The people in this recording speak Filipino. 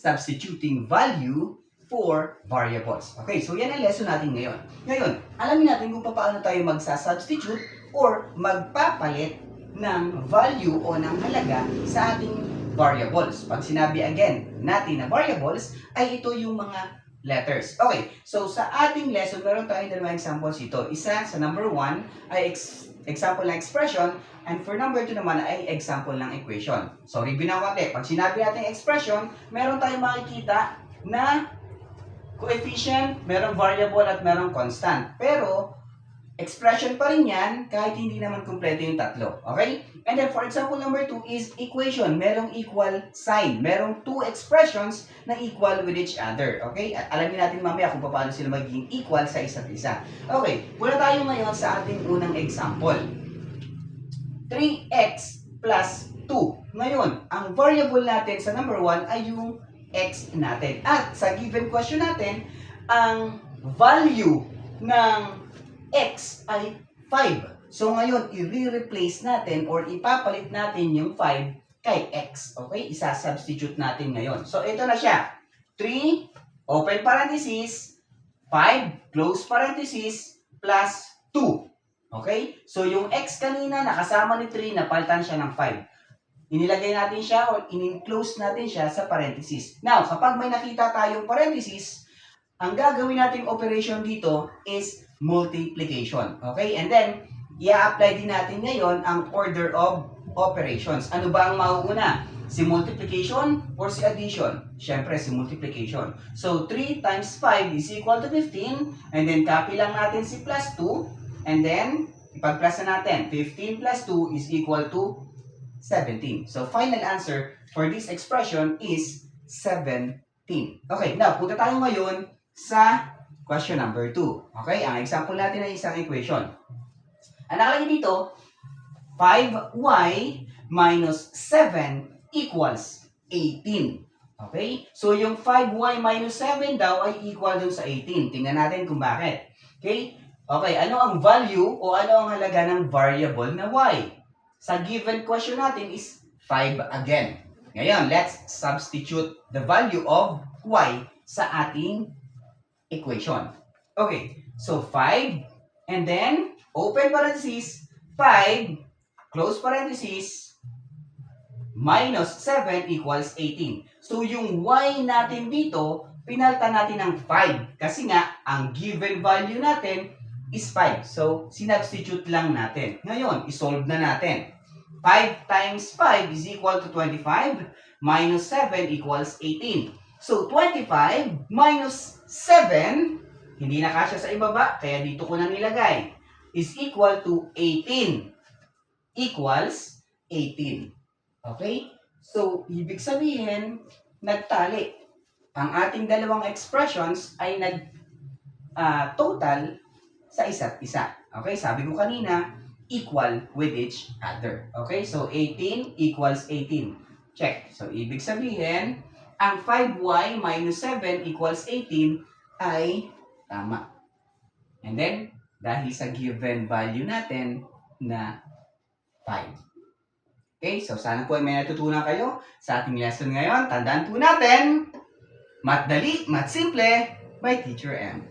substituting value for variables. Okay, so yan ang lesson natin ngayon. Ngayon, alamin natin kung paano tayo magsa-substitute or magpapalit ng value o ng halaga sa ating variables. Pag sinabi again natin na variables, ay ito yung mga letters. Okay, so sa ating lesson, meron tayong dalawang examples ito. Isa sa number 1 ay example ng expression, and for number 2 naman ay example ng equation. So, review na konti. Pag sinabi natin expression, meron tayong makikita na coefficient, merong variable at merong constant. Pero, expression pa rin yan kahit hindi naman kumpleto yung tatlo. Okay? And then, for example, number 2 is equation. Merong equal sign. Merong two expressions na equal with each other. Okay? At alamin natin mamaya kung paano sila magiging equal sa isa't isa. Okay. Muna tayo ngayon sa ating unang example. 3x plus 2. Ngayon, ang variable natin sa number 1 ay yung x natin. At sa given question natin, ang value ng x ay 5. So ngayon, i-replace natin or ipapalit natin yung 5 kay x. Okay? Isa-substitute natin ngayon. So ito na siya. 3, open parenthesis, 5, close parenthesis, plus 2. Okay? So yung x kanina, nakasama ni 3, napalitan siya ng 5. Inilagay natin siya or in-enclose natin siya sa parenthesis. Now, kapag may nakita tayong parenthesis, ang gagawin nating operation dito is multiplication. Okay? And then, i-apply din natin ngayon ang order of operations. Ano ba ang mauuna? Si multiplication or si addition? Siyempre, si multiplication. So, 3 times 5 is equal to 15. And then, copy lang natin si plus 2. And then, ipag-plus na natin. 15 plus 2 is equal to 17. So, final answer for this expression is 17. Okay, now, punta tayo ngayon sa question number 2. Okay, ang example natin ay isang equation. Ang nakalagay dito, 5y minus 7 equals 18. Okay, so yung 5y minus 7 daw ay equal dun sa 18. Tingnan natin kung bakit. Okay, ano ang value o ano ang halaga ng variable na y? Sa given question natin is 5 again. Ngayon, let's substitute the value of y sa ating equation. Okay, so 5, and then, open parenthesis, 5, close parenthesis, minus 7 equals 18. So, yung y natin dito, pinalitan natin ng 5. Kasi nga, ang given value natin is 5. So, sinubstitute lang natin. Ngayon, isolve na natin. 5 times 5 is equal to 25, minus 7 equals 18. So, 25 minus 7, hindi na kasya sa ibaba, kaya dito ko na nilagay, is equal to 18. Equals 18. Okay? So, ibig sabihin, nagtali. Ang ating dalawang expressions ay total sa isa't isa. Okay? Sabi ko kanina, equal with each other. Okay? So, 18 equals 18. Check. So, ibig sabihin, ang 5y minus 7 equals 18 ay tama. And then, dahil sa given value natin na 5. Okay? So, sana po ay may natutunan kayo sa ating lesson ngayon. Tandaan po natin, math dali, math simple, by Teacher M.